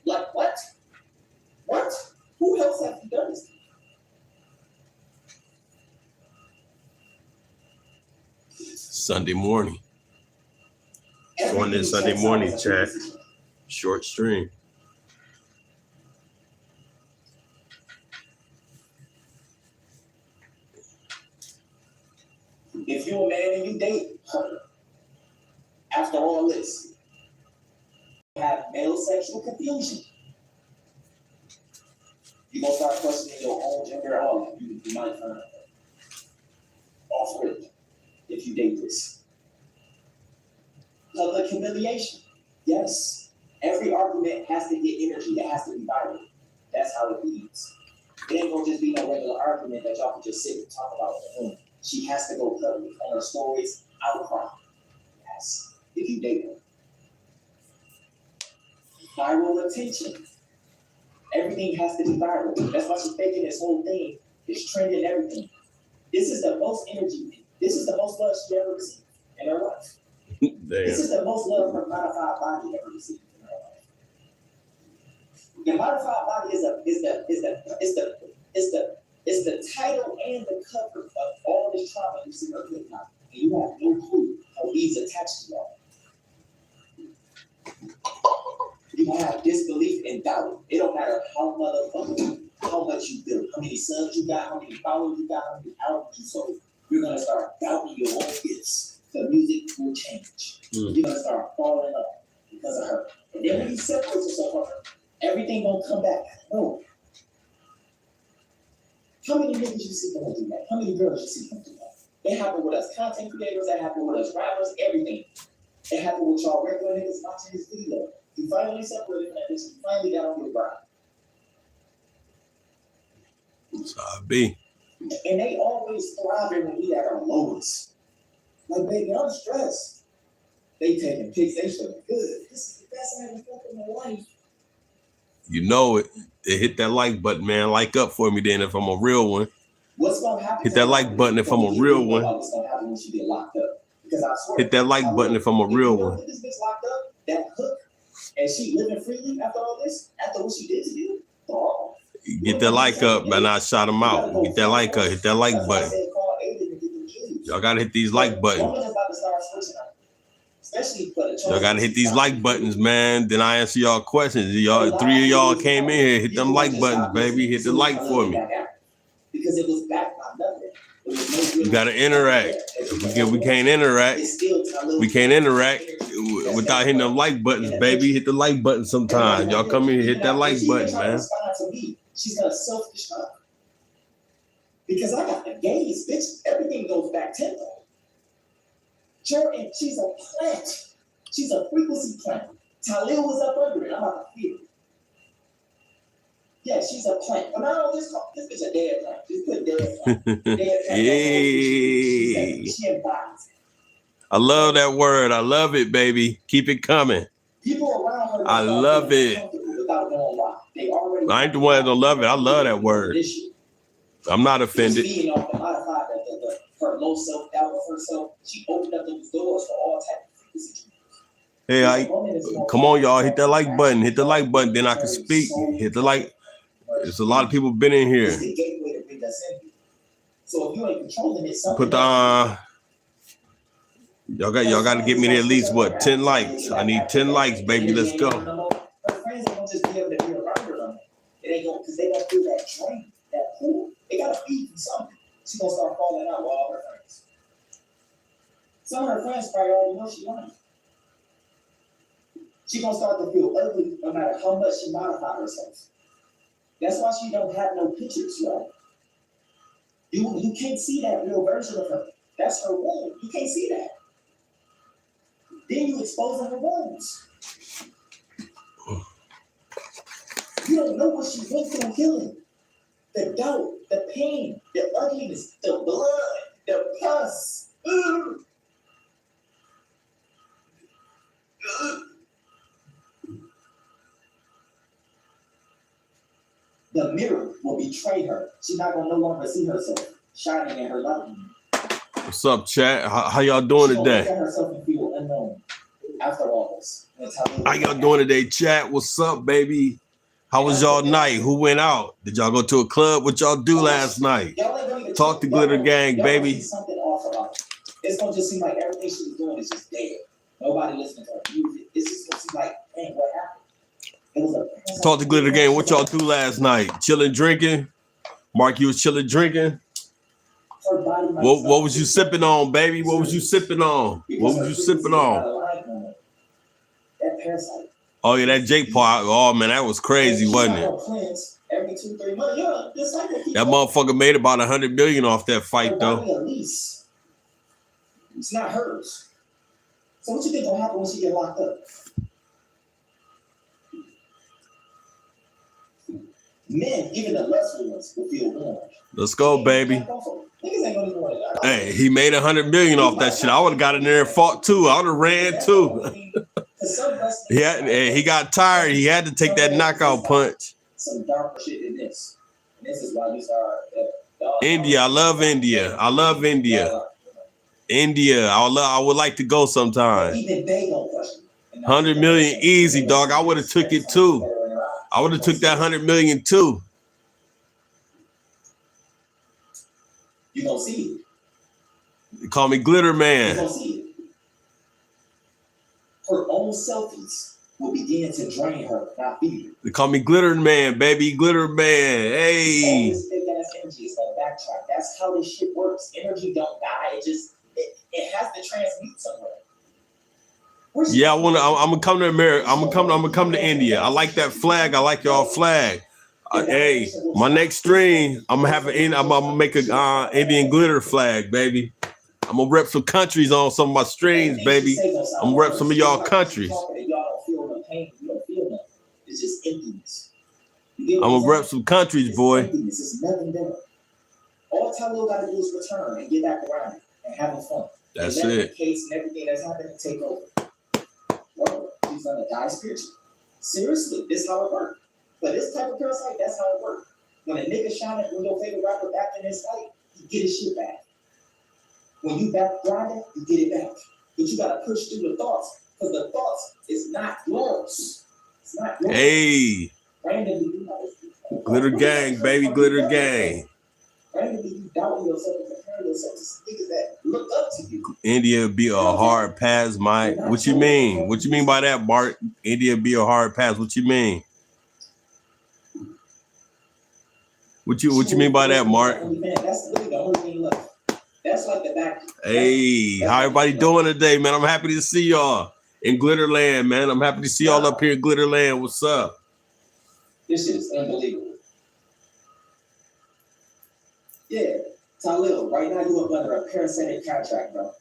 Like what? What? Who else have you done this? Sunday morning. On this Sunday morning chat, short stream. If you're a man and you date her, after all this, you have male sexual confusion. You're going to start questioning your own gender. Oh, you might find off rip if you date this. Public humiliation. Yes. Every argument has to get energy. It has to be viral. That's how it leads. It ain't going to just be no regular argument that y'all can just sit and talk about in the room. She has to go public on her stories, outcry. Yes. If you date her. Viral attention. Everything has to be viral. That's why she's making this whole thing. It's trending everything. This is the most energy. This is the most love she ever received in her life. This is the most love her modified body ever received in her life. The modified body is the title and the cover of all this trauma you see her putting out. And you have no clue how these attached to y'all. You have disbelief and doubt. It don't matter how much you build, how many subs you got, how many followers you got, how many albums you sold. You're gonna start doubting your own gifts. The music will change. You're gonna start falling off because of her. And then when you separate yourself from her, everything gonna come back. No. How many niggas you see come do that? How many girls you see come do that? It happened with us content creators, it happened with us rappers, everything. It happened with y'all regular niggas watching this video. You finally separated from that bitch. You finally got on your bride. That's how it be. And they always thriving when we at our lowest. Like, baby, I'm stressed. They taking pics. They feeling good. This is the best I ever felt in my life. You know it. They hit that like button, man. Like up for me then if I'm a real one. What's gonna happen? Hit that like button if I'm a real one. What's gonna happen when she get locked up? Because I swear. Hit that like button if I'm a real one. This bitch locked up. That hook. And she living freely after all this, after what she did to you. Oh, get that like up, man. I shot him out. Get that like up. Hit that like button. Y'all gotta hit these like buttons. Y'all gotta hit these like buttons, man. Then I answer y'all questions. Y'all, 3 of y'all came in here. Hit them like buttons, baby. Hit the like for me. Because it was backed by nothing. You gotta interact. If we can't interact, we can't interact without hitting them like buttons, baby. Hit the like button sometime. Y'all come in here, hit that like button, man. She's gonna self-destruct. Because I got the gaze, bitch. Everything goes back tenfold. Jordan, she's a plant. She's a frequency plant. Talil was up under it. I'm about to feel it. Yeah, she's a plant. But now this bitch a dead plant. Just put dead plant. Dead plant. Yay. She embodies it. I love that word. I love it, baby. Keep it coming. People around her. I love it. Without knowing why. They already. I ain't the one that don't love it. I love that word. I'm not offended. Feeding off the modified her low self-doubt of herself. She opened up those doors for all types of frequency. Hey, come on, y'all. Hit that like button. Hit the like button. Then I can speak. Hit the like. There's a lot of people been in here. So if you ain't controlling it, put the y'all got to get me at least what 10 likes. I need 10 likes, baby. Let's go. Her friends ain't gonna just be able to be around her no more. It ain't gonna, because they gonna feel that drain, that pull. They gotta feed from something. She's gonna start falling out with all her friends. Some of her friends probably already know she lying. She's gonna start to feel ugly no matter how much she modified herself. That's why she don't have no pictures, y'all. You can't see that real version of her. That's her wound. You can't see that. Then you exposing her wounds. You don't know what she went through healing. The doubt, the pain, the ugliness, the blood, the pus. The mirror will betray her. She's not gonna no longer see herself shining in her light. What's up, chat? How y'all doing today? Look at herself and feel unknown. after all this. How y'all doing today, chat? What's up, baby? How was y'all night? Who went out? Did y'all go to a club? What y'all do last night? Talk to Glitter Gang, baby. Something off about it. It's gonna just seem like everything she was doing is just dead. Nobody listening to her music. It's just gonna seem like, dang, what happened? It was a Talk to Glitter Gang. What y'all do last night? Chilling, drinking. Mark, you was chilling, drinking. What was you sipping on, baby? What was you sipping on? What was you sipping on? That Parasite. Oh yeah, that Jake Paul. Oh man, that was crazy, wasn't it? Every 2-3 months, that motherfucker made about $100 million off that fight, though. It's not hers. So what you think gonna happen when she get locked up? Men, even the lesser ones, will feel warned. Let's go, baby. Hey, he made $100 million off that shit. I would have got in there and fought too. I would have ran too. He got tired. He had to take that knockout punch. Some darker shit than this. And this is why you start. India, I love India. I love India. India, I would like to go sometime. 100 million easy, dog. I would have took it too. I would have took that 100 million too. You gonna see it. They call me Glitter Man. You gonna see it. Her own selfies will begin to drain her, not feed her. They call me Glitter Man, baby. Glitter Man. Hey. All this big ass energy is gonna backtrack. That's how this shit works. Energy don't die. It has to transmute somewhere. Yeah, I'm gonna come to America. I'm gonna come to India. I like that flag. I like y'all flag. Hey, my next stream, I'm gonna make a Indian glitter flag, baby. I'm gonna rep some countries on some of my streams, baby. I'm gonna rep some of y'all countries. Y'all don't feel no pain. You don't feel nothing. It's just emptiness. I'm gonna rep some countries, boy. Emptiness. It's nothing there. All Talil gotta do is return and get back around it and having fun. That's and it. The case and everything that's happening take over. Whoa, he's gonna die spiritually. Seriously, this is how it works. But this type of parasite, that's how it works. When a nigga shot it, when your favorite rapper back in his fight, you get his shit back. When you back grinding, you get it back. But you gotta push through the thoughts, because the thoughts is not yours. It's not yours. Hey. Randomly, you know, Glitter Gang, baby, Glitter Gang. Randomly, you doubt yourself and compare yourself to niggas that look up to you. India be a hard pass, Mike. What you mean? What you mean by that, Bart? India be a hard pass. What you mean? What you mean by that, Mark? That's really the only thing left. That's like the back. Hey, how everybody doing today, man? I'm happy to see y'all in Glitterland, man. I'm happy to see y'all up here in Glitterland. What's up? This is unbelievable. Yeah, Talil, right now you up under a parasitic contract, bro.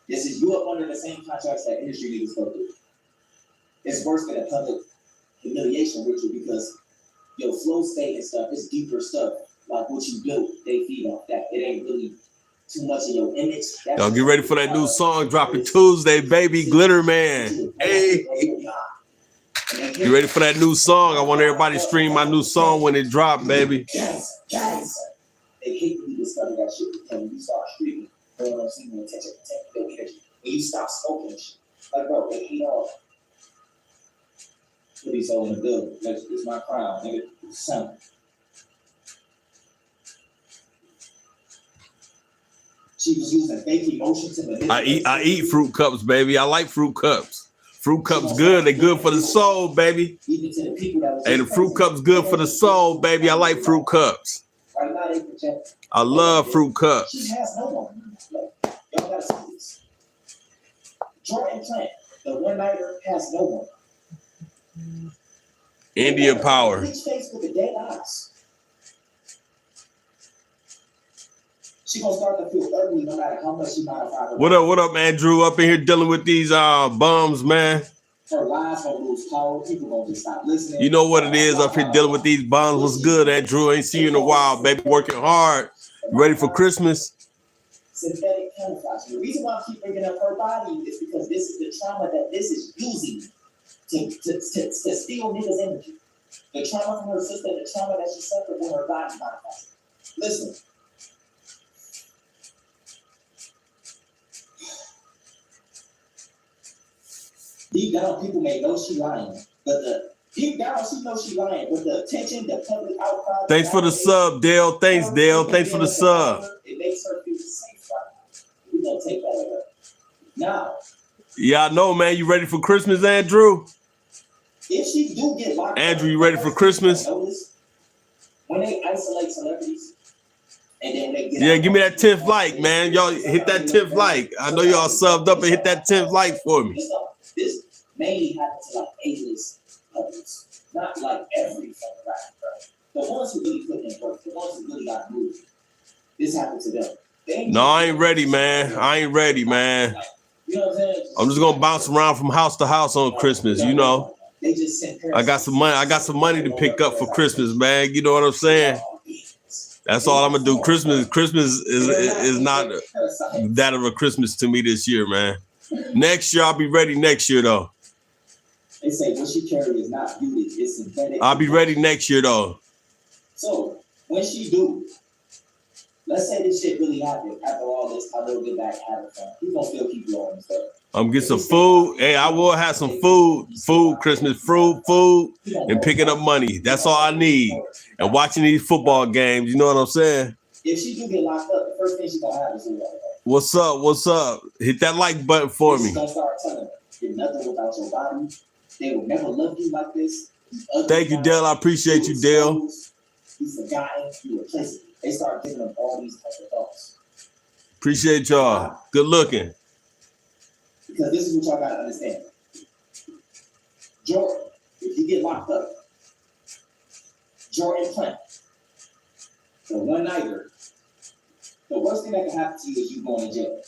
This is you up under the same contracts that industry niggas go through. It's worse than a public humiliation ritual because your flow state and stuff is deeper stuff. Like what you built, they feed off that. It ain't really too much of your image. Y'all get ready for that new song dropping Tuesday, baby. Glitter Man. Hey. Get ready for that new song. I want everybody to stream my new song when it drop, baby. Guys. They hate when you discover that shit because when you start streaming, they don't see the attention, their energy. When you stop smoking and shit. Like, bro, they hate all. Should be so in the building. It's my crown, nigga. Son. She was using fake emotions to manipulate. I eat fruit cups, baby. I like fruit cups. Fruit cups good. They good for the soul, baby. Even to the people that was hey, the fruit cups good for the soul, baby. I like fruit cups. Right now they project. I love fruit cups. She has no one. Y'all gotta see this. Jordan Plant, the one nighter, has no one. India power. Face with the dead eyes. She gonna start to feel ugly no matter how much she modify her. What up, man? Drew up in here dealing with these bums, man. Her lies gonna lose power. People gonna just stop listening. You know what it is up here dealing with these bums. What's good, at Drew? Ain't seen you in a while, baby. Working hard. You ready for Christmas? Synthetic camouflage. The reason why I keep bringing up her body is because this is the trauma that this is using to steal niggas' energy. The trauma from her sister, the trauma that she suffered when her body modified. Listen. Deep down, people may know she lying, but deep down she knows she lying. But the attention, the public outcry. Thanks for the sub, Dale. Thanks, Dale. Thanks for the sub. It makes her feel safe right now. We're gonna take that away. Now. Yeah, I know, man. You ready for Christmas, Andrew? If she do get locked Andrew, you ready for Christmas? When they isolate celebrities, and then they get yeah, give me that 10th like, man. Y'all hit that 10th like. I know y'all subbed up and hit that 10th like for me. This mainly happens to like A-list others, not like every fucking rapper, bro. The ones who really put in work, the ones who really got moved. This happened to them. No, I ain't ready, man. I ain't ready, man. You know what I'm saying? I'm just gonna bounce around from house to house on Christmas, you know. They just sent I got some money. I got some money to pick up for Christmas, man. You know what I'm saying? That's all I'm gonna do. Christmas is not that of a Christmas to me this year, man. Next year, I'll be ready next year, though. They say what she carry is not beauty, it's synthetic. I'll be ready next year, though. So, when she do, let's say this shit really happened after all this, a little bit back having fun. He's gonna still keep blowing and stuff. I'm getting some food. Hey, I will have some food, Christmas food, and picking up money. That's all I need. And watching these football games, you know what I'm saying? If she do get locked up, the first thing she's gonna have is what's up? What's up? Hit that like button for me. She's gonna start telling her, you're nothing without your body. They will never love you like this. Thank you, Dale. I appreciate you, Dale. You forgotten, you replace it. They start giving them all these types of thoughts. Appreciate y'all. Good looking. Because this is what y'all gotta understand. Jordan, if you get locked up, Jordan Plant, the one nighter, the worst thing that can happen to you is you going to jail.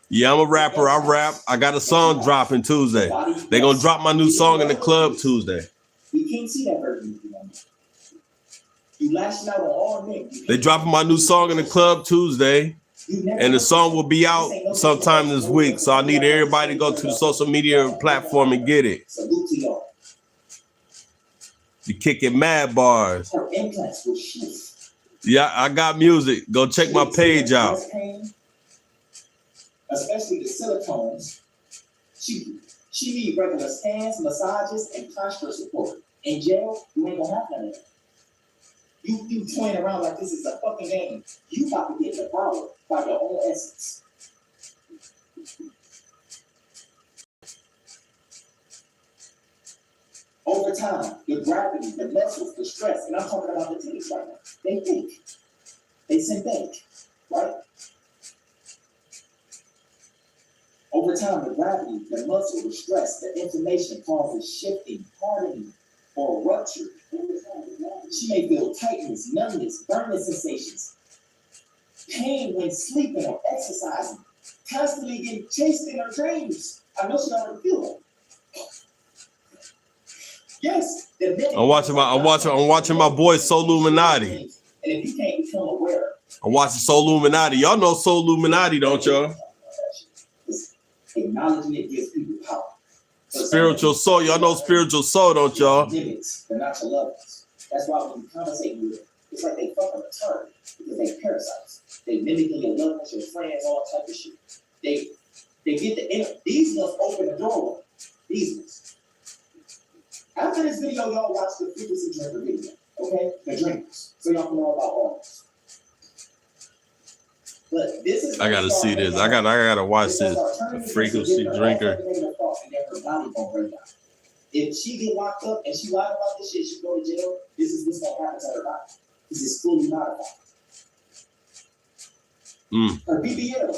Yeah, I'm a rapper. I rap. I got a song dropping Tuesday. They gonna drop my new song in the club Tuesday. You can't see that version. You lashing out on all men. They dropping my new song in the club Tuesday. And the song will be out sometime this week. So I need everybody to go to the social media platform and get it. Salute to y'all. You kicking mad bars. Her implants will shift. Yeah, I got music. Go check my page out. Especially the silicones. She need regular scans, massages, and posture support. In jail, you ain't gonna have none of that. You toying around like this is a fucking game. You about to get the power by your own essence. Over time, the gravity, the muscles, the stress, and I'm talking about the titties right now. They think. They synthetic, right? Over time, the gravity, the muscle, the stress, the inflammation causes shifting, hardening, or rupture. She may feel tightness, numbness, burning sensations, pain when sleeping or exercising, constantly getting chased in her dreams. I know she already feel that. Yes, I'm watching my boy Soul Illuminati. And if you can't become aware, I'm watching Soul Illuminati. Y'all know Soul Illuminati, don't y'all? Acknowledging it gives people power. Spiritual soul, y'all know spiritual soul, don't y'all? They're not your lovers. That's why when you conversate with them, it's like they fucking retard because they parasites. They mimicking your loved ones, your friends, all type of shit. They get the inner. These ones open the door. These ones. After this video, y'all watch the frequency drinker video, okay? The drinkers, so y'all can know about all this. But this is. I gotta see this. I gotta watch this. Frequency drinker. If she get locked up and she lied about this shit, she go to jail. This is what's gonna happen to her body. This is fully modified. Her BBL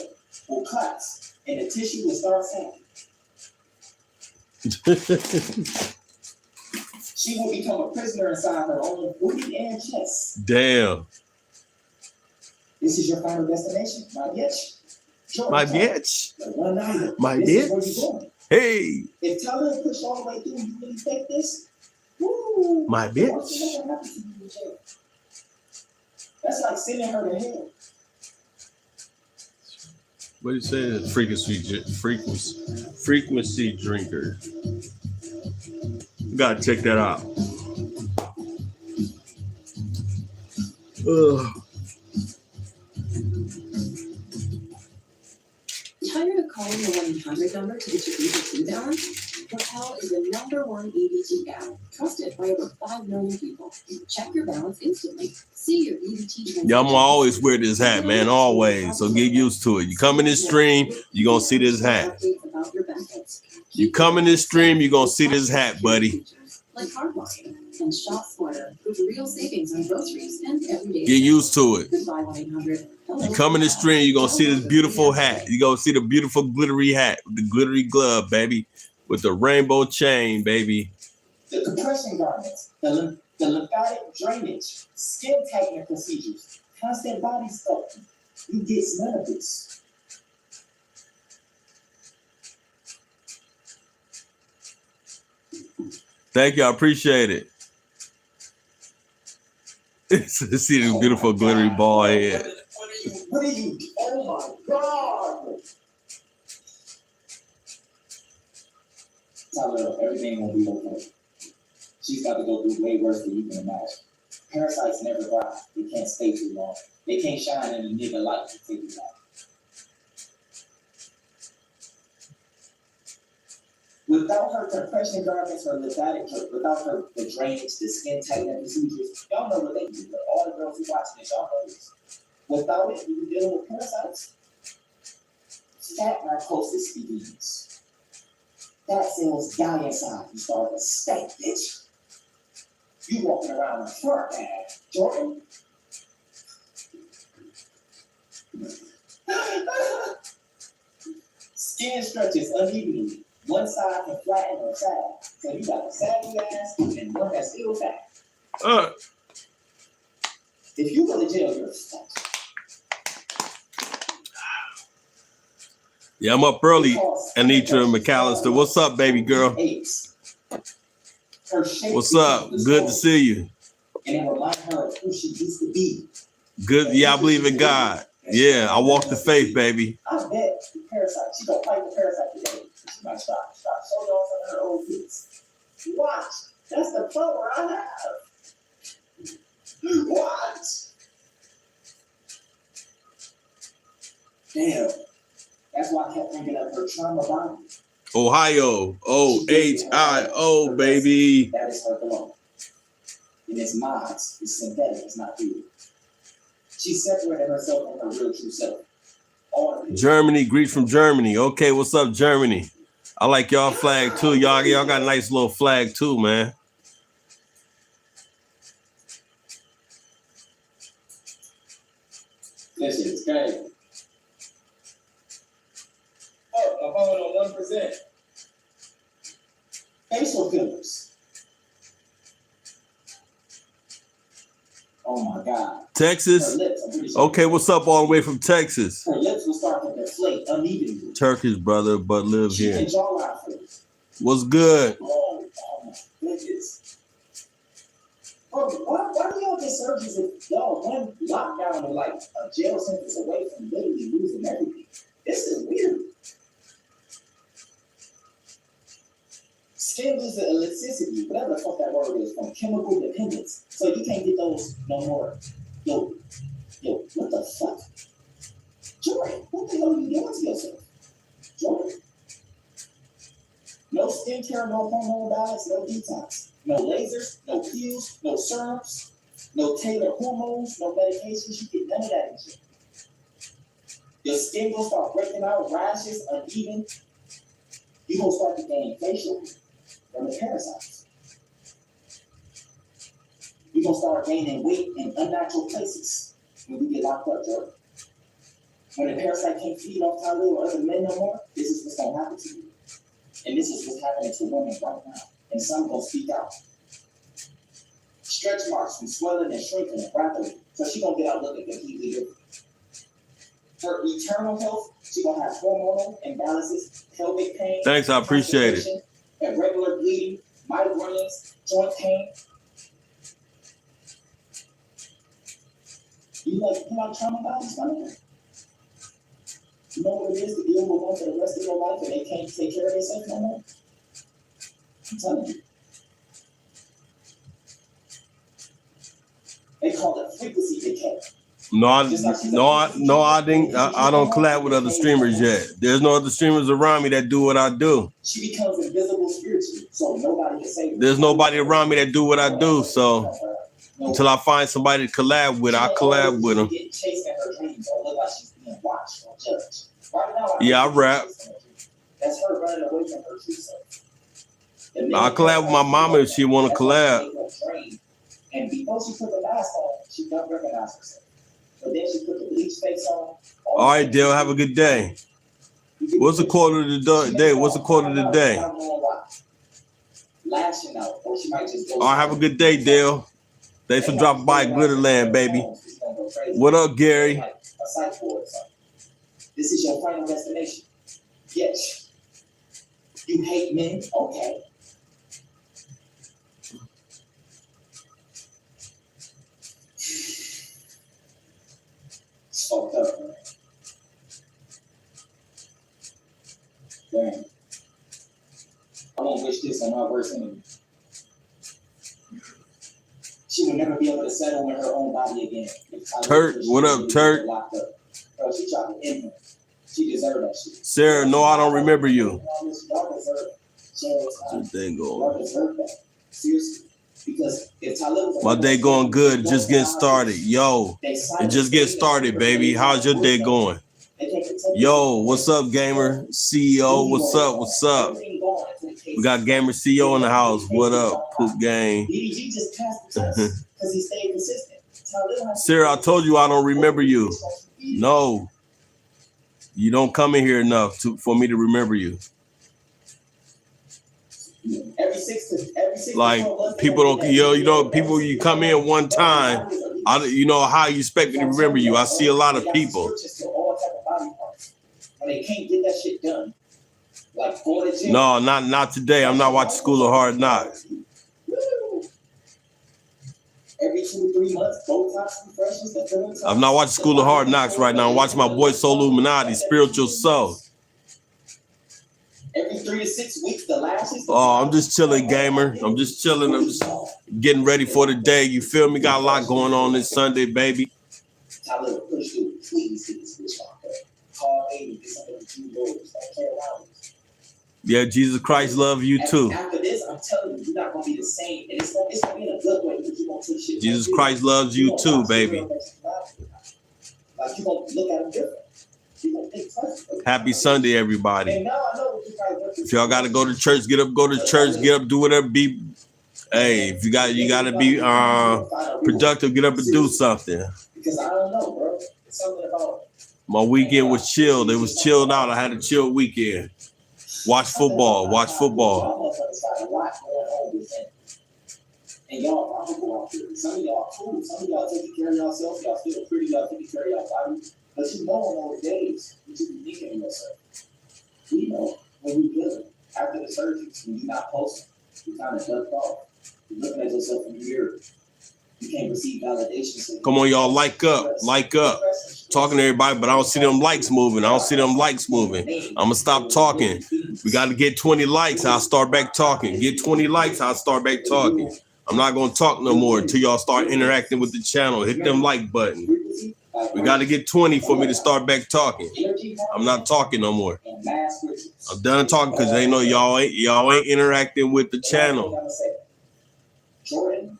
will collapse and the tissue will start sagging. She will become a prisoner inside her own booty and chest. Damn. This is your final destination, my bitch. My bitch. My bitch. Hey. If Tyler pushed all the way through, you really take this? Woo. My bitch. That's like sending her to hell. What do you say? Frequency drinker. You gotta check that out. Tired of calling calling the 1-800 number to get your EBT balance? Propel is the #1 EBT app, trusted by over 5 million people. Check your balance instantly. See your EBT transactions. Yeah, I'm gonna always wear this hat, man, always. So get used to it. You come in this stream, you're gonna see this hat. You come in this stream, you're gonna see this hat, buddy. Like Hardline and Shop Smarter with real savings on groceries and everyday. Get used to it. Goodbye 1-800. You come in the stream, you're gonna see this beautiful hat. You're gonna see the beautiful glittery hat with the glittery glove, baby, with the rainbow chain, baby. The compression garments, the lymphatic drainage, skin tightening procedures, constant body sculpting. You get none of this. Thank you, I appreciate it. See this beautiful glittery ball head. What are you? Oh my God! Tell her everything will be okay. She's got to go through way worse than you can imagine. Parasites never die. They can't stay too long. They can't shine in a nigga light to take you out. Without her compression garments, her lymphatic, without her the drainage, the skin tightening procedures, y'all know what they do. All the girls who watching this, y'all know this. Without it, you're dealing with parasites. Fat narcosis begins. Fat cells die inside. You start to stank, bitch. You walking around with fur bag, Jordan. Skin stretches unevenly. One side can flatten or sag. So you got a saggy ass and one that's still fat. If you go to jail, you're stuck. Yeah, I'm up early, Anitra McAllister. What's up, baby girl? What's up? Good to see you. And it reminds her of who she used to be. Good. Yeah, I believe in God. Yeah, I walk the faith, baby. I bet the parasite, she gonna fight the parasite today. She might stop. Show y'all some of her old kids. Watch. That's the power I have. Watch. Damn. That's why I kept thinking of her trauma body. Ohio. OHIO, baby. That is her belong. And it's mods. It's synthetic. It's not real. She separated herself from her real true self. Germany, greets from Germany. Okay, what's up, Germany? I like y'all flag too. Y'all got a nice little flag too, man. That shit's crazy. Oh, my phone on 1%. Facial fillers. Oh my God. Texas? Okay, what's up all the way from Texas? Her lips will start to deflate unevenly. Turkish brother, but live She here. can jawline first. What's good? Oh my goodness. Bro, why do y'all get surgeries if y'all one lockdown or like a jail sentence away from literally losing everything? This is weird. Skin loses elasticity, whatever the fuck that word is, from chemical dependence. So you can't get those no more. Yo, what the fuck? Jordan, what the hell are you doing to yourself? Jordan? No skincare, no hormone balance, no detox. No lasers, no pills, no serums, no tailored hormones, no medications. You get none of that in shit. Your skin will start breaking out, rashes, uneven. You're going to start to gain facial from the parasites. You're going to start gaining weight in unnatural places when you get locked up, Jordan. When the parasite can't feed off Tyler or other men no more, this is what's going to happen to you. And this is what's happening to women right now. And some going to speak out. Stretch marks from swelling and shrinking rapidly. So she going to get out looking completely different. For eternal health, she going to have hormonal imbalances, pelvic pain. Thanks, I appreciate it. Irregular bleeding, migraines, joint pain. You like trauma bodies, man? You know what it is to deal with one for the rest of your life and they can't take care of themselves no more? I'm telling you. They call it frequency decay. No, I didn't. I don't collab with other streamers yet. There's no other streamers around me that do what I do. She becomes invisible spiritually, so nobody can say. There's nobody around me that do what I do. So until I find somebody to collab with, I collab with them. Yeah, I rap. That's her running away from her true self. I collab with my mama if she want to collab. And before she put the mask on, she don't recognize herself. But then she put the bleach face on. All right, Dale, have a good day. What's the quote of the day? What's the quote of the day? Lashing out, or she might just go. All right, have a good day, Dale. Thanks for dropping by Glitterland, baby. What up, Gary? This is your final destination. Yes. You hate men? Okay. It's fucked up, man. Damn. I won't wish this on my worst enemy. She will never be able to settle in her own body again. Turk, what up, Turk? Bro, she tried to end her. She deserved that shit. Sarah, no, I don't remember you. Y'all deserve Day Y'all going. deserve that. Seriously. Because if Talib was My day going good. Just getting started. Yo, it just getting started, baby. How's your day going? Yo, what's up, gamer? CEO, what's up? What's up? We got gamer CEO in the house. What up, Poop Gang? DDG just passed the test because he stayed consistent. Sarah, I told you I don't remember you. No, you don't come in here enough for me to remember you. Like people don't, you know, people you come in one time. You know how you expect me to remember you. I see a lot of people. They can't get that shit done. Like going to gym. No, not today. I'm not watching School of Hard Knocks. Every 2-3 months, Botox refreshes. I'm not watching School of Hard Knocks right now. I'm watching my boy Soul Illuminati, Spiritual Soul. Every 3 to 6 weeks, the lashes. Oh, I'm just chilling, gamer. I'm just chilling. I'm just getting ready for the day. You feel me? Got a lot going on this Sunday, baby. Tyler, push through. Please get this bitch locked up. Call 80, get some of the 2 doors. Don't care around. Yeah, Jesus Christ love you too. After this, I'm telling you, you're not gonna be the same, and it's gonna be in a good way because you're gonna take shit. Jesus Christ loves you too, baby. Like you're gonna look at him different. You're gonna think twice. Happy Sunday, everybody. And now I know what you guys went through. If y'all gotta go to church, get up, go to church, get up, do whatever. Be, hey, if you gotta be productive, get up and do something. Because I don't know, bro. It's something about my weekend was chilled. It was chilled out. I had a chill weekend. Watch football. Watch football. And y'all probably out there. Some of y'all cool. Some of y'all taking care of yourself. Y'all feel pretty. Y'all taking care of your body. But you know on those days, you should be thinking of yourself. We know when we good. After the surgery, when you're not posting, you kind of ducked off. You're looking at yourself in the mirror. You can't receive validation. Come on, y'all, like up. Talking to everybody, but I don't see them likes moving. I'm gonna stop talking. We got to get 20 likes. I'll start back talking. Get 20 likes. I'll start back talking. I'm not gonna talk no more until y'all start interacting with the channel. Hit them like button. We got to get 20 for me to start back talking. I'm not talking no more. I'm done talking because they know y'all ain't interacting with the channel. Jordan,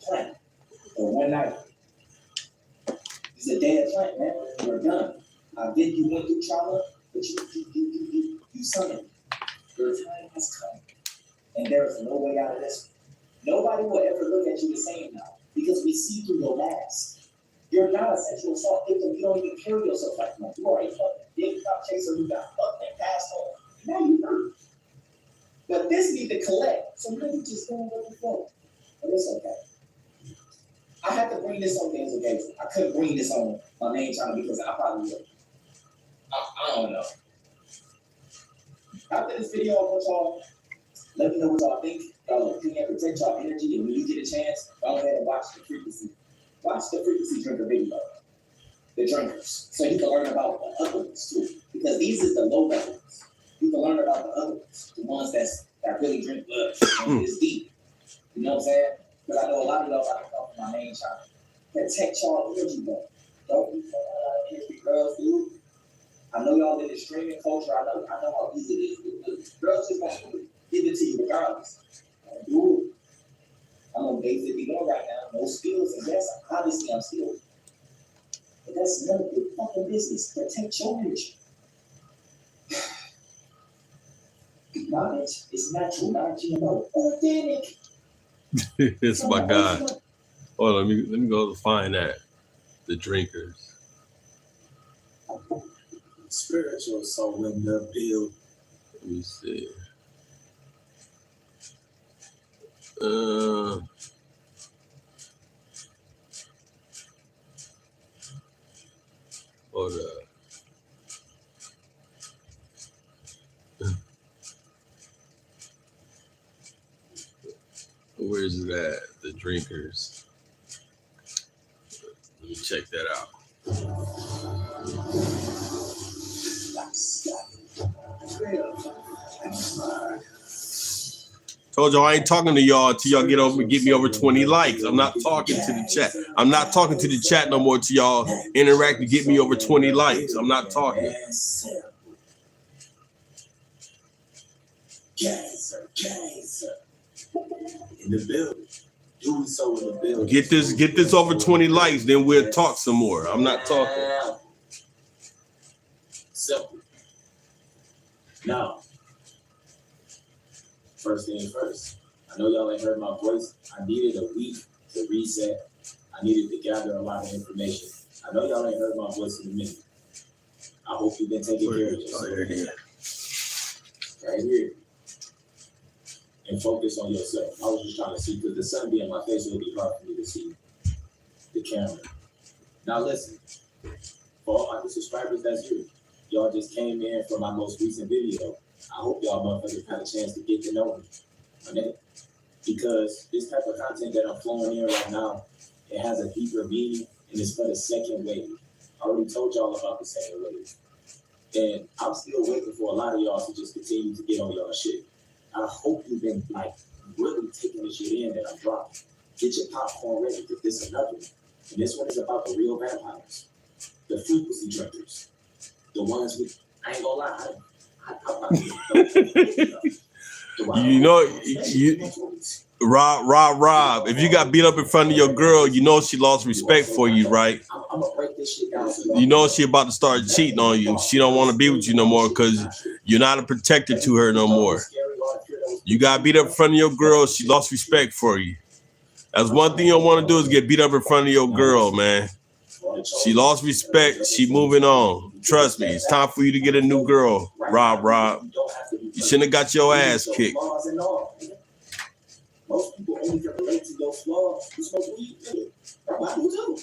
plan. For one night. It's a dead plant, man. You're done. I think you went through trauma, but you summoned. Your time has come. And there is no way out of this. Nobody will ever look at you the same now because we see through your mask. You're not a sexual assault victim. You don't even carry yourself like one. You are a fucking big cop chaser who got fucked and passed on. Now you hurt. But this need to collect. So now you just going with the flow. But it's okay. I had to bring this on Games of Games. I couldn't bring this on my main channel because I probably would. I don't know. After this video, I want y'all, let me know what y'all think. Y'all opinion, protect y'all energy. And when you get a chance, go ahead and watch the frequency. Watch the frequency drinker video. The drinkers. So you can learn about the other ones too. Because these is the low levels. You can learn about the other ones. The ones that really drink blood. And it's deep. You know what I'm saying? Because I know a lot of y'all got to come from my main channel. Protect y'all energy, though. Don't be playing every girls do. I know y'all in the streaming culture. I know how easy it is. Girls just gonna give it to you regardless. Do it. I'm on day 51 right now. No skills, and yes, obviously I'm skilled. But that's none of your fucking business. Protect your energy. Knowledge is natural, not GMO. Organic. It's my guy. Oh, let me go find that. The drinkers. Spiritual soul in the build. Let me see. Hold up. Where's it at? The drinkers. Let me check that out. Told y'all I ain't talking to y'all till y'all get me over 20 likes. I'm not talking to the chat. I'm not talking to the chat no more till y'all interact to get me over 20 likes. I'm not talking. In the building. Do so in the building. Get this over 20 likes, then we'll talk some more. I'm not talking. Simple. Now, first thing first. I know y'all ain't heard my voice. I needed a week to reset. I needed to gather a lot of information. I know y'all ain't heard my voice in a minute. I hope you've been taking care of yourself. Right here. And focus on yourself. I was just trying to see, because the sun being in my face, it would be hard for me to see the camera. Now listen, for all my subscribers that's you, y'all just came in for my most recent video. I hope y'all motherfuckers had a chance to get to know me. Okay? Because this type of content that I'm flowing in right now, it has a deeper meaning, and it's for the second wave. I already told y'all about the second wave. And I'm still waiting for a lot of y'all to just continue to get on y'all shit. I hope you've been like really taking the shit in that I'm dropping. Get your popcorn ready, because this is another one. And this one is about the real vampires, the frequency drinkers, the ones with, I ain't gonna lie, You know, Rob, if you got beat up in front of your girl, you know she lost respect for you, right? I'm gonna break this shit down. You know she about to start cheating on you. She don't want to be with you no more because you're not a protector to her no more. You got beat up in front of your girl, she lost respect for you. That's one thing you don't want to do, is get beat up in front of your girl, man. She lost respect, she moving on. Trust me, it's time for you to get a new girl, Rob. You shouldn't have got your ass kicked. Most people only can relate to your flaws. You smoke weed, nigga. I do too.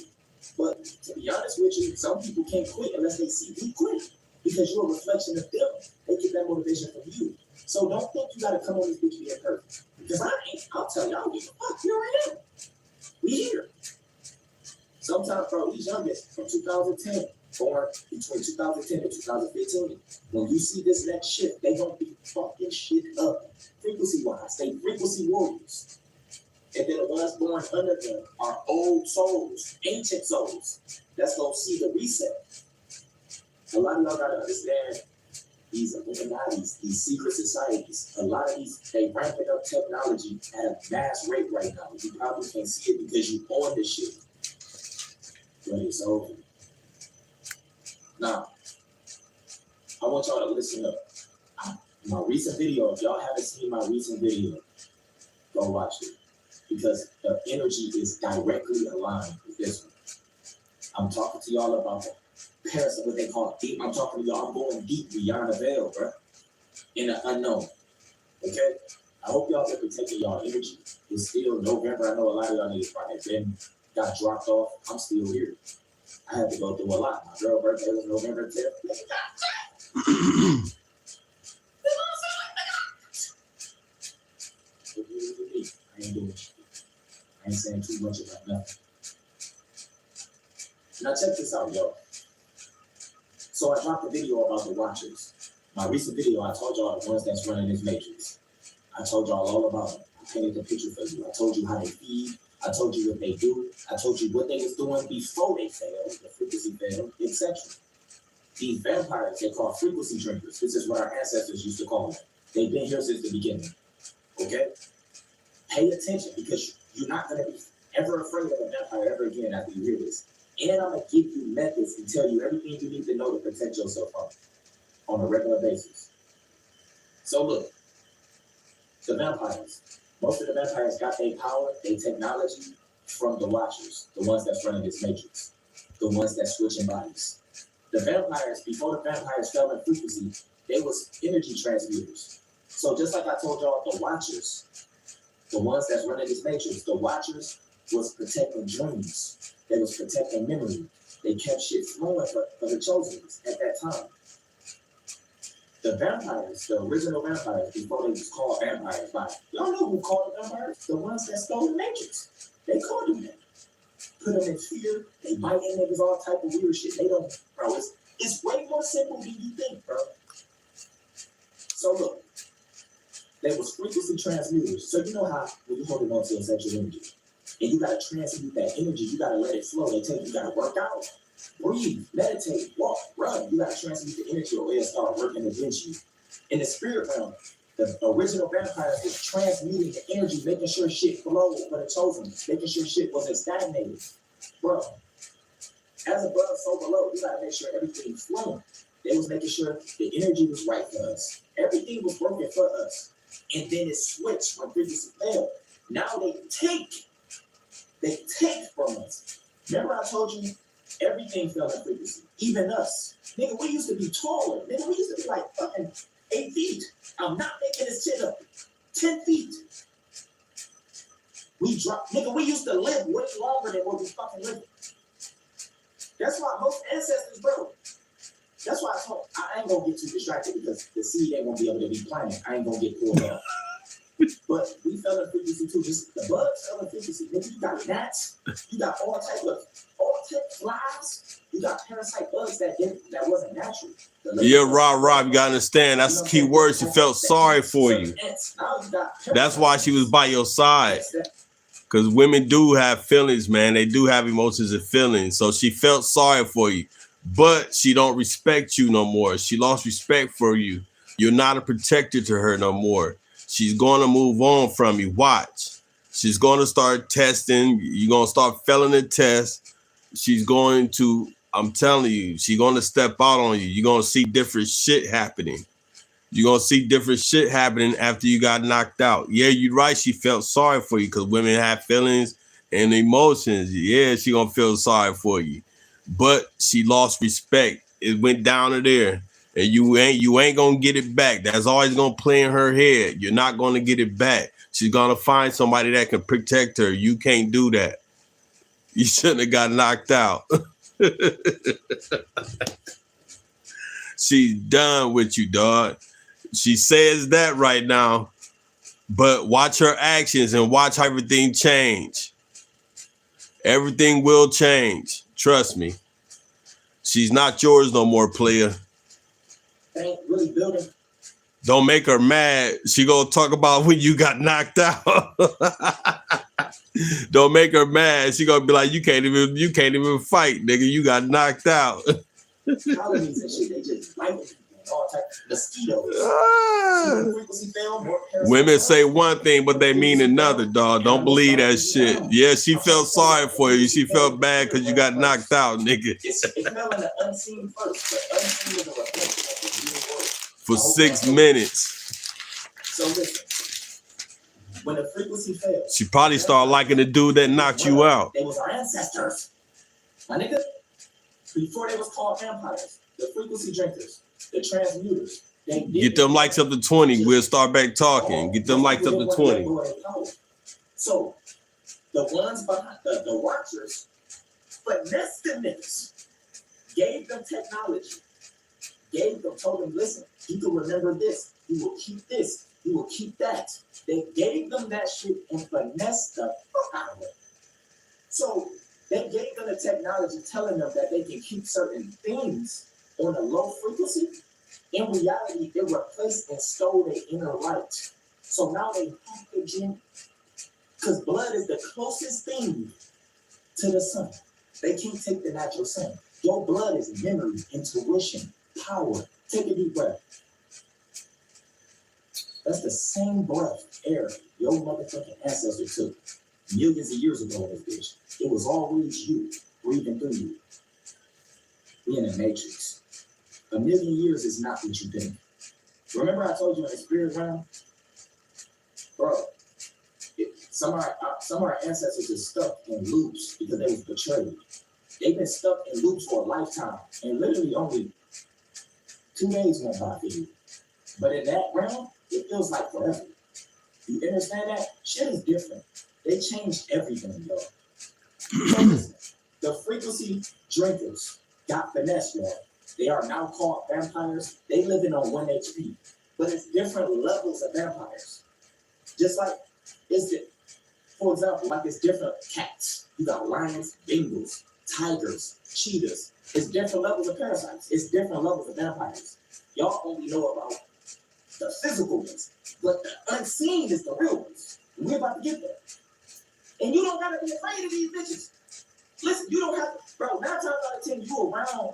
But to be honest with you, some people can't quit unless they see you quit. Because you're a reflection of them. They get that motivation from you. So don't think you gotta come on this bitch being perfect. Because I ain't. I'll tell y'all, fuck, here I am. We here. Sometimes, bro, these youngest from 2010, born between 2010 and 2015, when you see this next shit, they gonna be fucking shit up. Frequency-wise, they frequency warriors. And then the ones born under them are old souls, ancient souls. That's gonna see the reset. A lot of y'all gotta understand these Illuminatis, these secret societies. A lot of these, they ramping up technology at a mass rate right now. You probably can't see it because you own this shit. But it's over. Now, I want y'all to listen up. My recent video, if y'all haven't seen my recent video, go watch it. Because the energy is directly aligned with this one. I'm talking to y'all about the parents of what they call deep. I'm talking to y'all, I'm going deep beyond the veil, bro. In the unknown. Okay? I hope y'all been protecting y'all energy. It's still November. I know a lot of y'all niggas probably got dropped off. I'm still here. I had to go through a lot. My girl's birthday was November 10th. I ain't doing shit. I ain't saying too much about nothing. Now check this out, yo. So I dropped a video about the Watchers. My recent video, I told y'all the ones that's running this matrix. I told y'all all about them. I painted the picture for you. I told you how they feed. I told you what they do. I told you what they was doing before they failed. The frequency failed, etc. These vampires, they call frequency drinkers. This is what our ancestors used to call them. They've been here since the beginning. Okay? Pay attention because you're not going to be ever afraid of a vampire ever again after you hear this. And I'm going to give you methods and tell you everything you need to know to protect yourself from on a regular basis. So look, the vampires. Most of the vampires got their power, their technology from the Watchers, the ones that's running this matrix, the ones that's switching bodies. The vampires, before the vampires fell in frequency, they was energy transmuters. So just like I told y'all, the Watchers, the ones that's running this matrix, the Watchers was protecting dreams. They was protecting memory. They kept shit flowing for the chosen ones at that time. The vampires, the original vampires, before they was called vampires, by y'all know who called them vampires? The ones that stole the matrix. They called them that. Put them in fear. They biting niggas, all type of weird shit. They don't, bro. It's way more simple than you think, bro. So look, they was frequency transmuters. So you know how when you holding on to a sexual energy, and you gotta transmute that energy, you gotta let it flow. They tell you gotta work out, breathe, meditate, walk, run. You gotta transmute the energy or it'll start working against you. In the spirit realm, the original vampires was transmuting the energy, making sure shit flowed for the chosen, making sure shit wasn't stagnated. Bro, as above, so below, you gotta make sure everything's flowing. They was making sure the energy was right for us. Everything was working for us. And then it switched when frequency failed. Now they take from us. Remember I told you everything fell in frequency, even us. Nigga, we used to be taller. Nigga, we used to be like fucking 8 feet. I'm not making this shit up. 10 feet. We dropped, nigga, we used to live way longer than what we fucking living. That's why most ancestors, bro. That's why I ain't gonna get too distracted because the seed ain't gonna be able to be planted. I ain't gonna get pulled off. But we fell in frequency too. Just the bugs fell in frequency. Nigga, you got gnats, you got all type of flies, you got parasite bugs that wasn't natural. Yeah, Rob, you gotta understand. That's the key word. She felt sorry for you. That's why she was by your side. Because women do have feelings, man. They do have emotions and feelings. So she felt sorry for you. But she don't respect you no more. She lost respect for you. You're not a protector to her no more. She's going to move on from you. Watch. She's going to start testing. You're going to start failing the test. She's going to, I'm telling you, she's going to step out on you. You're going to see different shit happening. You're going to see different shit happening after you got knocked out. Yeah, you're right. She felt sorry for you because women have feelings and emotions. Yeah, she going to feel sorry for you. But she lost respect. It went down to there. And you ain't gonna get it back. That's always gonna play in her head. You're not gonna get it back. She's gonna find somebody that can protect her. You can't do that. You shouldn't have got knocked out. She's done with you, dog. She says that right now, but watch her actions and watch everything change. Everything will change. Trust me. She's not yours no more, player. Ain't really building. Don't make her mad. She gonna talk about when you got knocked out. Don't make her mad. She gonna be like, you can't even fight, nigga. You got knocked out. Colonies and shit, they just bite people and all type of mosquitoes. Women say one thing, but they mean another, dog. Don't believe that shit. Yeah, she felt sorry for you. She felt bad because you got knocked out, nigga. It fell in the unseen first, but unseen is a reflection of the real world. For 6 minutes. So listen, when the frequency failed, she probably started liking the dude that knocked you out. They was our ancestors. My nigga, before they was called vampires, the frequency drinkers, the transmuters. Get them likes up to 20. We'll start back talking. Get them likes up to 20. So the ones behind the Watchers finessed the niggas, gave them technology, told them, listen, you can remember this, you will keep this, you will keep that. They gave them that shit and finessed the fuck out of it. So they gave them the technology telling them that they can keep certain things on a low frequency. In reality, they replaced and stole their inner light. So now they have to drink, because blood is the closest thing to the sun. They can't take the natural sun. Your blood is memory, intuition, power. Take a deep breath. That's the same breath, air, your motherfucking ancestor took millions of years ago in this bitch. It was always you, breathing through you. We in a matrix. A million years is not what you think. Remember I told you in the spirit realm? Bro, some of our ancestors are stuck in loops because they was betrayed. They've been stuck in loops for a lifetime, and literally only 2 days went by for you. But in that realm, it feels like forever. You understand that? Shit is different. They changed everything, yo. So listen, the frequency drinkers got finesse, yo. They are now called vampires. They living on 1 HP. But it's different levels of vampires. Just like, for example, like it's different cats. You got lions, Bengals, tigers, cheetahs. It's different levels of parasites. It's different levels of vampires. Y'all only know about the physical ones, but the unseen is the real ones. And we're about to get there. And you don't gotta be afraid of these bitches. Listen, you don't have to, bro, 9 times out of 10, you around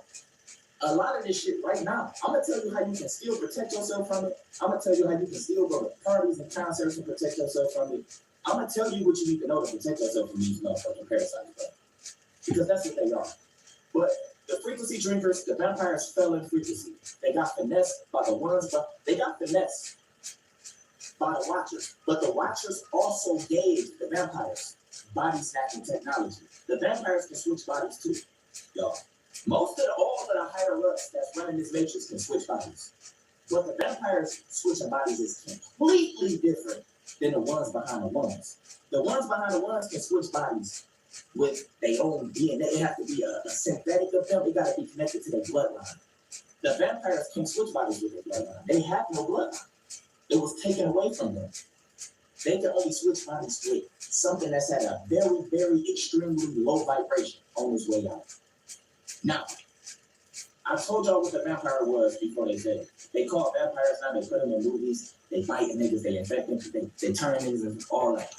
a lot of this shit right now. I'm gonna tell you how you can still protect yourself from it. I'm gonna tell you how you can still go to parties and concerts and protect yourself from it. I'm gonna tell you what you need to know to protect yourself from these motherfucking parasites, bro. Because that's what they are. But the frequency drinkers, the vampires fell in frequency. They got finessed by the ones, but they got finessed by the watchers. But the watchers also gave the vampires body snatching technology. The vampires can switch bodies too, y'all. All of the higher ups that's running this matrix can switch bodies. But the vampires switching bodies is completely different than the ones behind the ones. The ones behind the ones can switch bodies with their own DNA. It has to be a synthetic of them. It got to be connected to their bloodline. The vampires can switch bodies with their bloodline. They have no bloodline. It was taken away from them. They can only switch bodies with something that's at a very, very extremely low vibration on its way out. Now, I told y'all what the vampire was before they said it. They call vampires now, they put them in movies, they bite niggas, they infect them, they turn niggas and all that.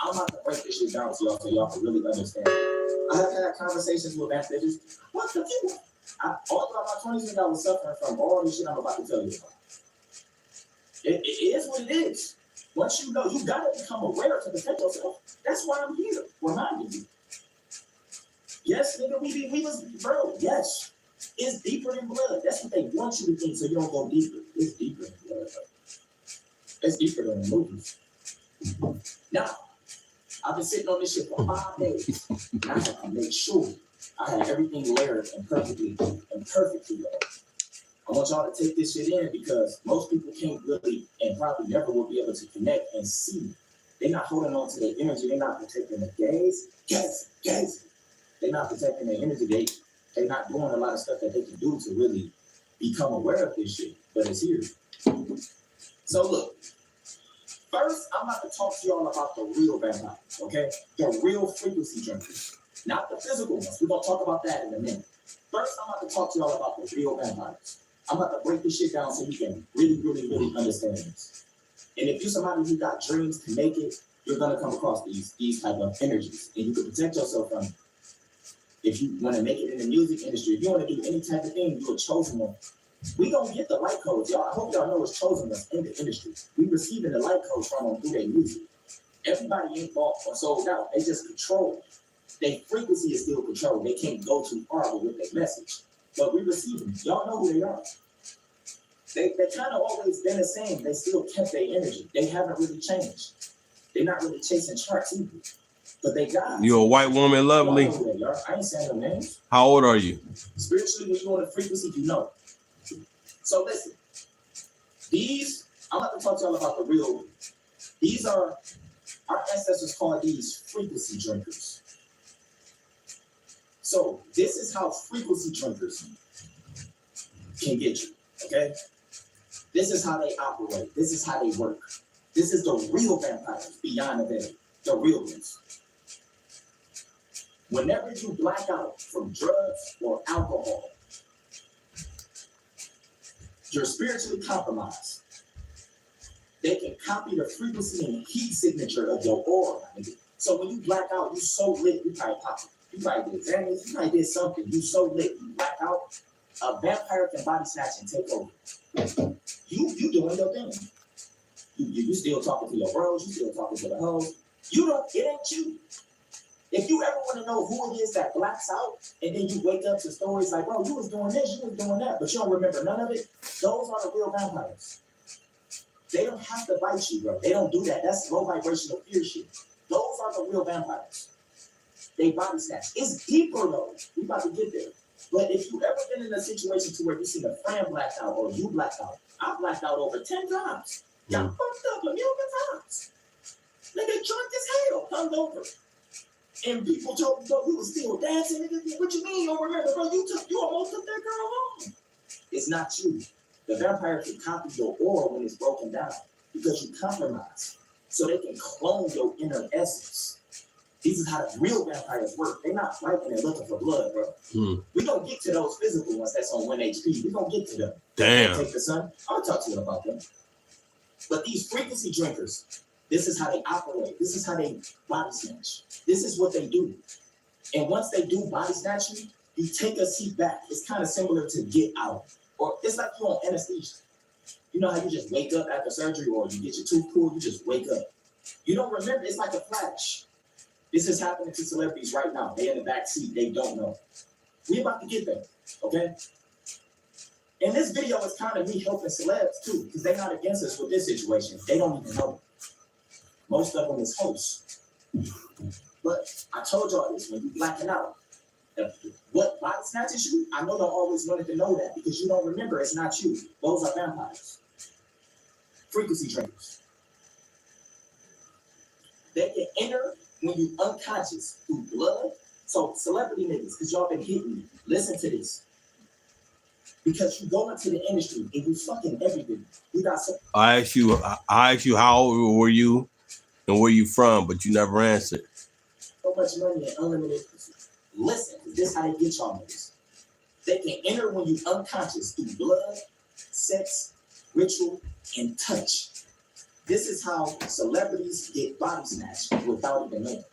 I'm about to break this shit down to y'all so y'all can really understand. I have had conversations with vampires. What the fuck? All throughout my 20s, I was suffering from all this shit I'm about to tell you about. It is what it is. Once you know, you gotta become aware to protect yourself. That's why I'm here, reminding you. Yes, nigga, we was, bro, yes. It's deeper than blood. That's what they want you to think so you don't go deeper. It's deeper than blood. It's deeper than the movies. Now, I've been sitting on this shit for 5 days. And I had to make sure I had everything layered and perfectly layered. I want y'all to take this shit in because most people can't really and probably never will be able to connect and see. They're not holding on to their energy. They're not protecting their gaze. Gaze. They're not protecting their energy. They're not doing a lot of stuff that they can do to really become aware of this shit. But it's here. So look, first I'm about to talk to y'all about the real vampires, okay? The real frequency drinkers, not the physical ones. We're gonna talk about that in a minute. First, I'm about to talk to y'all about the real vampires. I'm about to break this shit down so you can really, really, really understand this. And if you're somebody who got dreams to make it, you're gonna come across these type of energies, and you can protect yourself from it. If you want to make it in the music industry, if you want to do any type of thing, you're a chosen one. We don't get the light codes, y'all. I hope y'all know it's chosen us in the industry. We receiving the light codes from them through their music. Everybody ain't bought or sold out. They just control. Their frequency is still controlled. They can't go too far with their message. But we receive them. Y'all know who they are. They kind of always been the same. They still kept their energy. They haven't really changed. They're not really chasing charts either. But they got. You a white woman, lovely. Y'all know who they are. I ain't saying no names. How old are you? Spiritually, when you're on the frequency, you know. So listen, I'm about to talk to y'all about the real. These are, our ancestors called these frequency drinkers. So this is how frequency drinkers can get you, okay? This is how they operate. This is how they work. This is the real vampires beyond the veil, the real ones. Whenever you black out from drugs or alcohol, you're spiritually compromised. They can copy the frequency and heat signature of your aura. So when you black out, you so lit, you probably pop it. You might did Xanax, you might did something. You so lit, you black out. A vampire can body snatch and take over. You doing your thing. You still talking to your bros, you still talking to the hoes. It ain't you. If you ever want to know who it is that blacks out, and then you wake up to stories like, bro, you was doing this, you was doing that, but you don't remember none of it, those are the real vampires. They don't have to bite you, bro. They don't do that. That's low vibrational fear shit. Those are the real vampires. They body snatch. It's deeper though. We about to get there. But if you ever been in a situation to where you see a friend blacked out or you blacked out, I blacked out over 10 times. Y'all fucked up a million times. Nigga drunk as hell, hung over. And people told me, bro, you was still dancing. Nigga, what you mean you don't remember, bro? You almost took that girl home. It's not you. The vampire can copy your aura when it's broken down because you compromise. So they can clone your inner essence. This is how the real vampires work. They're not fighting and looking for blood, bro. We don't get to those physical ones that's on 1 HP. We don't get to them. Damn. Take the sun. I'll talk to you about them. But these frequency drinkers, this is how they operate. This is how they body snatch. This is what they do. And once they do body snatching, you take a seat back. It's kind of similar to get out. Or it's like you're on anesthesia. You know how you just wake up after surgery or you get your tooth pulled, you just wake up. You don't remember. It's like a flash. This is happening to celebrities right now. They in the back seat. They don't know. We about to get there, okay? And this video is kind of me helping celebs too, because they're not against us with this situation. They don't even know. Most of them is hosts. But I told y'all this, when you blacking out, what body snatches you, I know y'all always wanted to know that because you don't remember, it's not you. Those are vampires. Frequency drinkers. They can enter when you unconscious through blood. So celebrity niggas, because y'all been hitting me, listen to this. Because you go into the industry and you fucking everything. You got some. I asked you how old were you and where you from, but you never answered. So much money and unlimited. Listen, this is how they get y'all niggas. They can enter when you unconscious through blood, sex, ritual, and touch. This is how celebrities get body snatched without even knowing.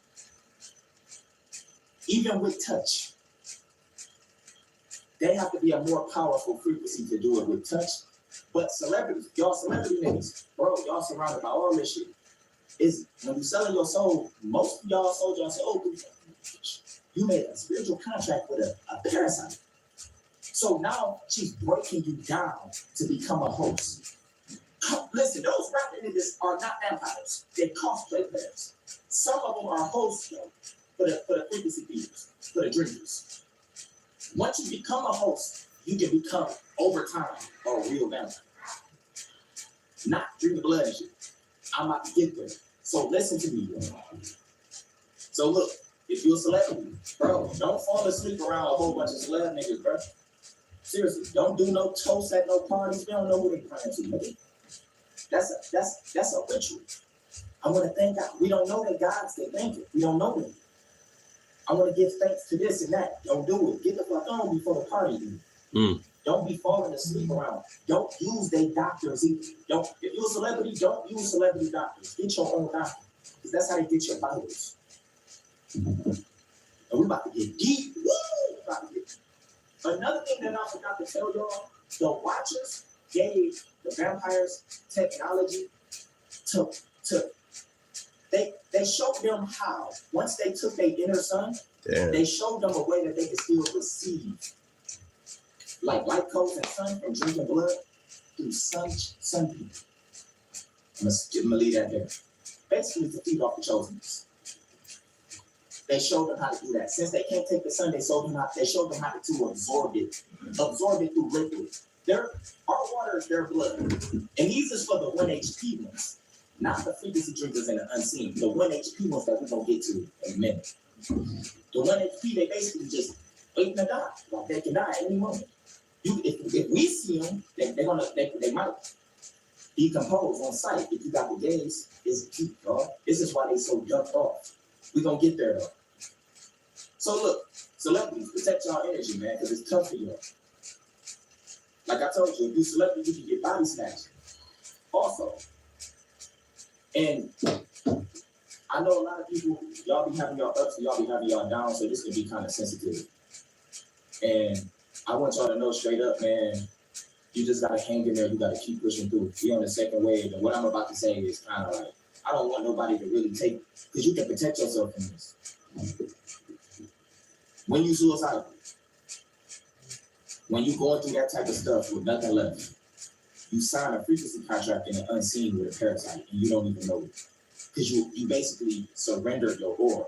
Even with touch. They have to be a more powerful frequency to do it with touch. But celebrities, y'all celebrity niggas, bro, y'all surrounded by all this shit. Is when you selling your soul, most of y'all sold y'all say, oh, you made a spiritual contract with a parasite. So now she's breaking you down to become a host. Listen, those rapping niggas are not vampires. They're cosplay players. Some of them are hosts though, for the frequency feeders, for the drinkers. Once you become a host, you can become over time a real vampire. Not drinking blood and shit. I'm about to get there. So listen to me, bro. So look, if you're a celebrity, bro, don't fall asleep around a whole bunch of celeb niggas, bro. Seriously, don't do no toast at no parties. They don't know who they praying to, nigga. That's a ritual. I want to thank God. We don't know that God's they thank it. We don't know them. I want to give thanks to this and that. Don't do it. Get the fuck on before the party, dude. Don't be falling asleep around. Don't use their doctors either. If you're a celebrity, don't use celebrity doctors. Get your own doctor. Because that's how they get your vitals. And we're about to get deep. Woo! About to get deep. Another thing that I forgot to tell y'all, the Watchers gave the vampires technology to they showed them how, once they took their inner sun, they showed them a way that they could still receive. Like light codes and sun from drinking blood through sun people. I'm gonna leave that there. Basically to feed off the chosenness. They showed them how to do that. Since they can't take the sun, they showed them how to absorb it through liquid. Our water is their blood. And these is for the 1 HP ones, not the frequency drinkers and the unseen. The 1 HP ones that we're gonna get to in a minute. The 1 HP, they basically just waiting to die. Like they can die at any moment. If we see them, they might decompose on sight. If you got the gaze, it's deep, dog. This is why they so dumped off. We're gonna get there though. So look, celebrities, protect y'all energy, man, because it's tough for y'all. Like I told you, if you celebrity, you can get body snatched. Also, and I know a lot of people, y'all be having y'all ups and y'all be having y'all downs, so this can be kind of sensitive. And I want y'all to know straight up, man, you just gotta hang in there. You gotta keep pushing through. Be on the second wave. And what I'm about to say is kind of like, I don't want nobody to really take, because you can protect yourself from this. When you suicidal, when you going through that type of stuff with nothing left, you sign a frequency contract in the unseen with a parasite, and you don't even know it. Because you basically surrender your aura,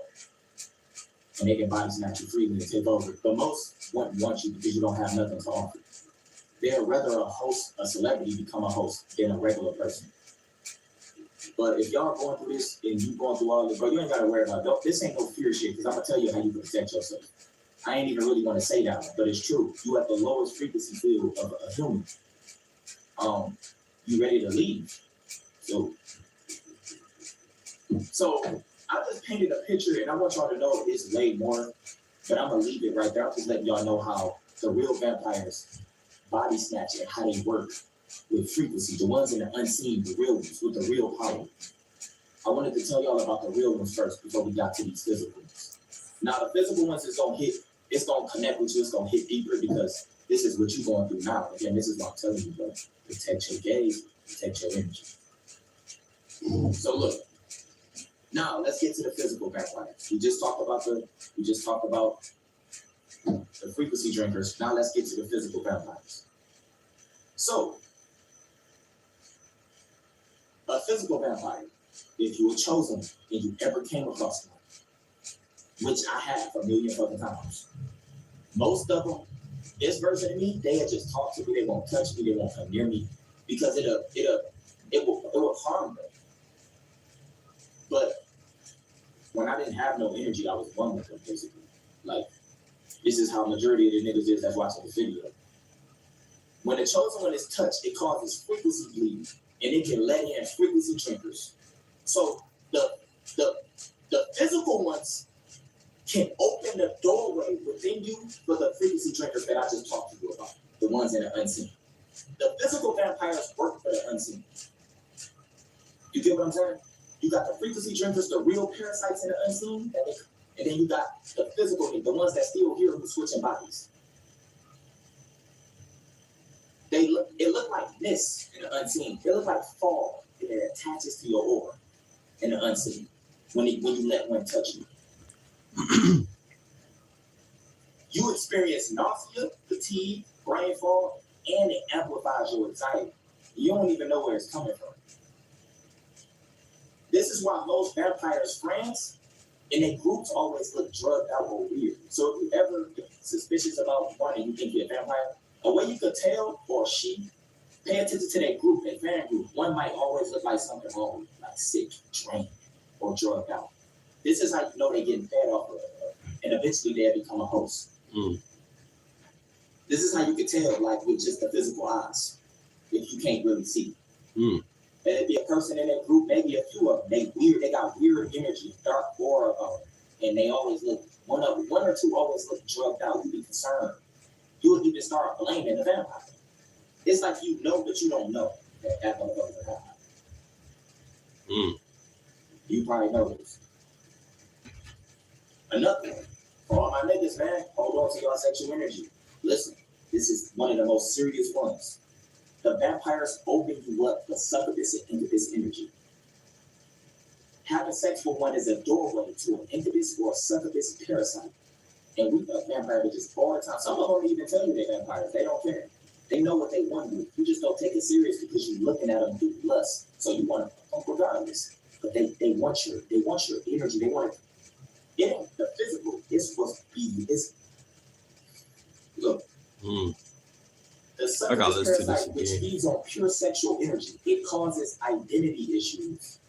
and they can body snatch you freely and take over. But most won't want you because you don't have nothing to offer. They'd rather a celebrity become a host than a regular person. But if y'all going through this and you going through all this, bro, you ain't gotta worry about it. This ain't no fear shit, because I'm gonna tell you how you can protect yourself. I ain't even really gonna say that, but it's true. You at the lowest frequency field of a human. You ready to leave. So I just painted a picture, and I want y'all to know it's way more, but I'm gonna leave it right there. I'm just letting y'all know how the real vampires body snatch and how they work with frequency, the ones in the unseen, the real ones with the real power. I wanted to tell y'all about the real ones first before we got to these physical ones. Now the physical ones is gonna hit, it's gonna connect with you, it's gonna hit deeper because this is what you're going through now. Again, this is what I'm telling you, bro. Protect your gaze, protect your energy. So look, now let's get to the physical vampires. We just talked about the frequency drinkers. Now let's get to the physical vampires. So, a physical vampire, if you were chosen and you ever came across one, which I have a million fucking times, most of them, this version of me, they had just talked to me, they won't touch me, they won't come near me, because it will harm them. But when I didn't have no energy, I was one with them, basically. Like, this is how majority of the niggas is that's watching the video. When the chosen one is touched, it causes frequency bleeding, and it can let in frequency drinkers. So the physical ones can open the doorway within you for the frequency drinkers that I just talked to you about, the ones in the unseen. The physical vampires work for the unseen. You get what I'm saying? You got the frequency drinkers, the real parasites in the unseen, and then you got the physical, the ones that still here who's switching bodies. It look like mist in the unseen. It look like fog, and it attaches to your aura in the unseen when you let one touch you. You experience nausea, fatigue, brain fog, and it amplifies your anxiety. You don't even know where it's coming from. This is why most vampires' friends and their groups always look drugged out or weird. So if you ever suspicious about one and you think you're a vampire, a way you could tell, or pay attention to their group, their fan group. One might always look like something wrong, like sick, drained, or drugged out. This is how you know they're getting fed off of it, and eventually they'll become a host. This is how you can tell, like with just the physical eyes, if you can't really see. There'd be a person in that group, maybe a few of them. They got weird energy, dark aura about them, and they always look, one or two always look drugged out. You'd be concerned. You would even start blaming the vampire. It's like you know, but you don't know that motherfucker's a vampire. You probably know this. Another one. For all my niggas, man, hold on to your sexual energy. Listen, this is one of the most serious ones. The vampires open you up for succubus and incubus energy. Having sex with one is a doorway to an incubus or a succubus parasite. And we got vampire bitches all the time. Some of them even tell you they're vampires. They don't care. They know what they want to do. You just don't take it serious because you're looking at them through lust. So you want to fuck regardless. But they want your energy. They want it. It ain't the physical. It's supposed to be this. Look. The succubus parasite, which feeds on pure sexual energy, it causes identity issues.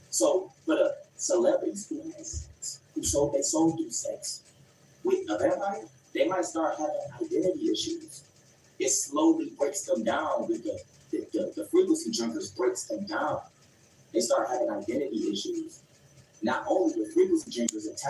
So for the celebrities who so do sex with a vampire, they might start having identity issues. It slowly breaks them down with the frequency drinkers breaks them down. They start having identity issues. Not only the frequency drinkers attack